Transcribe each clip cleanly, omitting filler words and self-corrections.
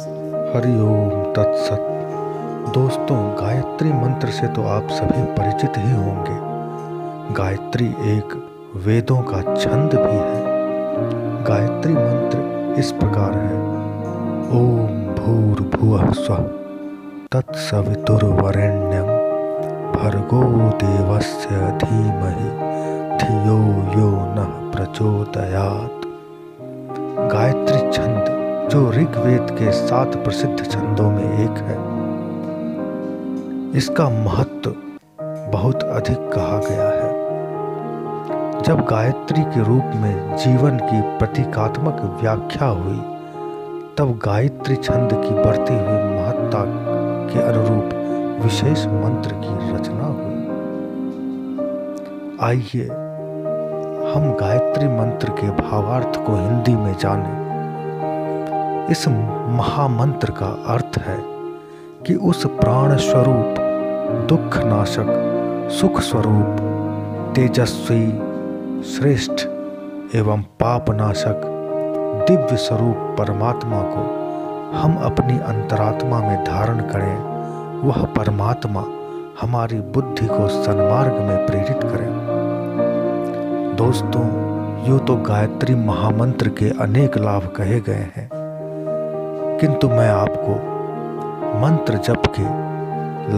हरि ओम तत्सत। दोस्तों, गायत्री मंत्र से तो आप सभी परिचित ही होंगे। गायत्री एक वेदों का छंद भी है। गायत्री मंत्र इस प्रकार है: ओम भूर्भुवः स्वः तत्सवितुर्वरेण्यं भर्गो देवस्य धीमहि धियो यो नः प्रचोदयात्। गायत्री छंद जो ऋग्वेद के 7 प्रसिद्ध छंदों में एक है, इसका महत्व बहुत अधिक कहा गया है। जब गायत्री के रूप में जीवन की प्रतीकात्मक व्याख्या हुई, तब गायत्री छंद की बढ़ती हुई महत्ता के अनुरूप विशेष मंत्र की रचना हुई। आइए हम गायत्री मंत्र के भावार्थ को हिंदी में जानें। इस महामंत्र का अर्थ है कि उस प्राण स्वरूप, दुख नाशक, सुख स्वरूप, तेजस्वी, श्रेष्ठ एवं पाप नाशक दिव्य स्वरूप परमात्मा को हम अपनी अंतरात्मा में धारण करें। वह परमात्मा हमारी बुद्धि को सन्मार्ग में प्रेरित करें। दोस्तों, यूँ तो गायत्री महामंत्र के अनेक लाभ कहे गए हैं, किंतु मैं आपको मंत्र जप के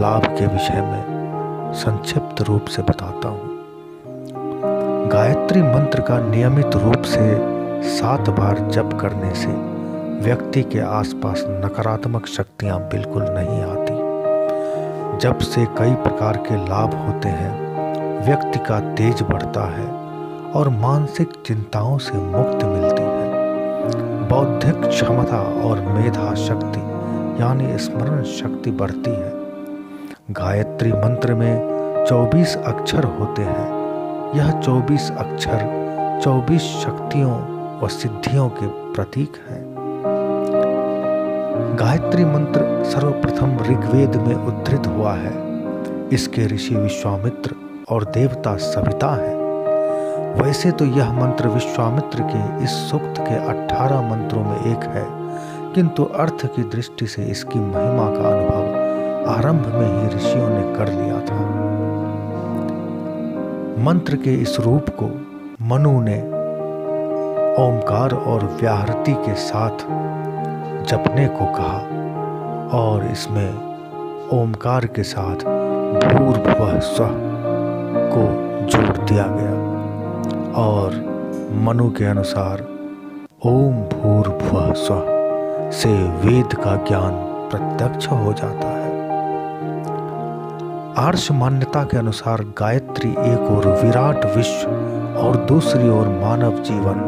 लाभ के विषय में संक्षिप्त रूप से बताता हूँ। गायत्री मंत्र का नियमित रूप से 7 बार जप करने से व्यक्ति के आसपास नकारात्मक शक्तियाँ बिल्कुल नहीं आती। जप से कई प्रकार के लाभ होते हैं। व्यक्ति का तेज बढ़ता है और मानसिक चिंताओं से मुक्ति मिलती है। बौद्धिक क्षमता और मेधा शक्ति यानी स्मरण शक्ति बढ़ती है। गायत्री मंत्र में 24 अक्षर होते हैं। यह 24 अक्षर 24 शक्तियों व सिद्धियों के प्रतीक हैं। गायत्री मंत्र सर्वप्रथम ऋग्वेद में उद्धृत हुआ है। इसके ऋषि विश्वामित्र और देवता सविता हैं। वैसे तो यह मंत्र विश्वामित्र के इस सूक्त के 18 मंत्रों में एक है, किंतु अर्थ की दृष्टि से इसकी महिमा का अनुभव आरंभ में ही ऋषियों ने कर लिया था। मंत्र के इस रूप को मनु ने ओमकार और व्याहृति के साथ जपने को कहा और इसमें ओमकार के साथ भूर्भुवः स्वः को जोड़ दिया गया और मनु के अनुसार ओम भूर्भुवः स्वः से वेद का ज्ञान प्रत्यक्ष हो जाता है। आर्ष मान्यता के अनुसार गायत्री एक ओर विराट विश्व और दूसरी ओर मानव जीवन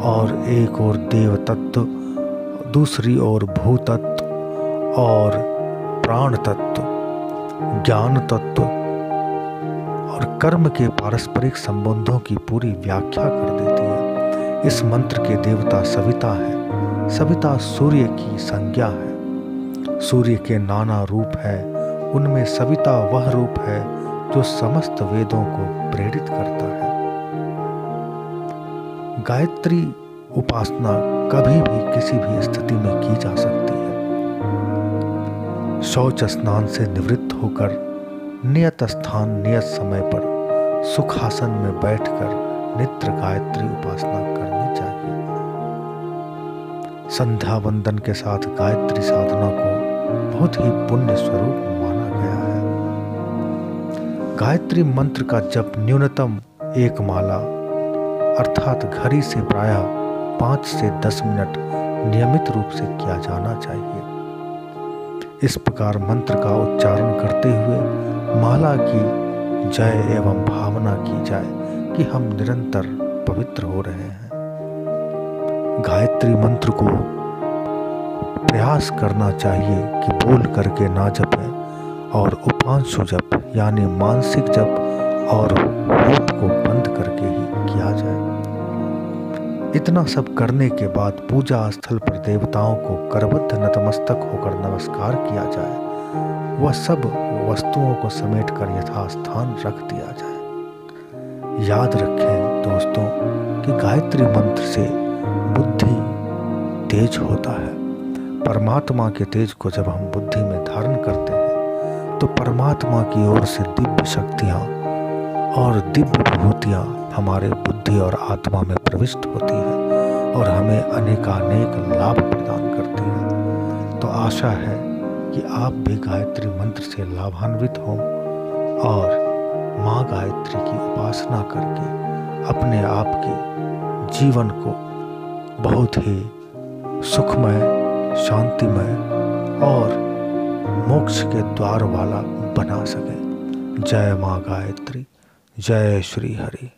और एक ओर देव तत्व, दूसरी ओर भूतत्व और प्राण तत्व, ज्ञान तत्व और कर्म के पारस्परिक संबंधों की पूरी व्याख्या कर देती है। इस मंत्र के देवता सविता है। सविता सूर्य की संज्ञा है। सूर्य के नाना रूप है, उनमें सविता वह रूप है जो समस्त वेदों को प्रेरित करता है। गायत्री उपासना कभी भी किसी भी स्थिति में की जा सकती है। शौच स्नान से निवृत्त होकर नियत स्थान नियत समय पर सुखासन में बैठकर नित्य गायत्री उपासना करनी चाहिए। संध्या वंदन के साथ गायत्री साधना को बहुत ही पुण्य स्वरूप माना गया है। गायत्री मंत्र का जप न्यूनतम 1 माला अर्थात घड़ी से प्रायः 5 से 10 मिनट नियमित रूप से किया जाना चाहिए। इस प्रकार मंत्र का उच्चारण करते हुए माला की जय एवं भावना की जाए कि हम निरंतर पवित्र हो रहे हैं। गायत्री मंत्र को प्रयास करना चाहिए कि बोल करके ना जपें और उपांशु जप यानी मानसिक जप और होठ को बंद करके ही किया जाए। इतना सब करने के बाद पूजा स्थल पर देवताओं को करबद्ध नतमस्तक होकर नमस्कार किया जाए। वह सब वस्तुओं को समेटकर यथास्थान रख दिया जाए। याद रखें दोस्तों कि गायत्री मंत्र से बुद्धि तेज होता है, परमात्मा के तेज को जब हम बुद्धि में धारण करते हैं तो परमात्मा की ओर से दिव्य शक्तियाँ और दिव्य विभूतियाँ हमारे बुद्धि और आत्मा में प्रविष्ट होती है और हमें अनेकानेक लाभ प्रदान करती है। तो आशा है कि आप भी गायत्री मंत्र से लाभान्वित हों और माँ गायत्री की उपासना करके अपने आप के जीवन को बहुत ही सुखमय, शांतिमय और मोक्ष के द्वार वाला बना सकें। जय माँ गायत्री, जय श्री हरि।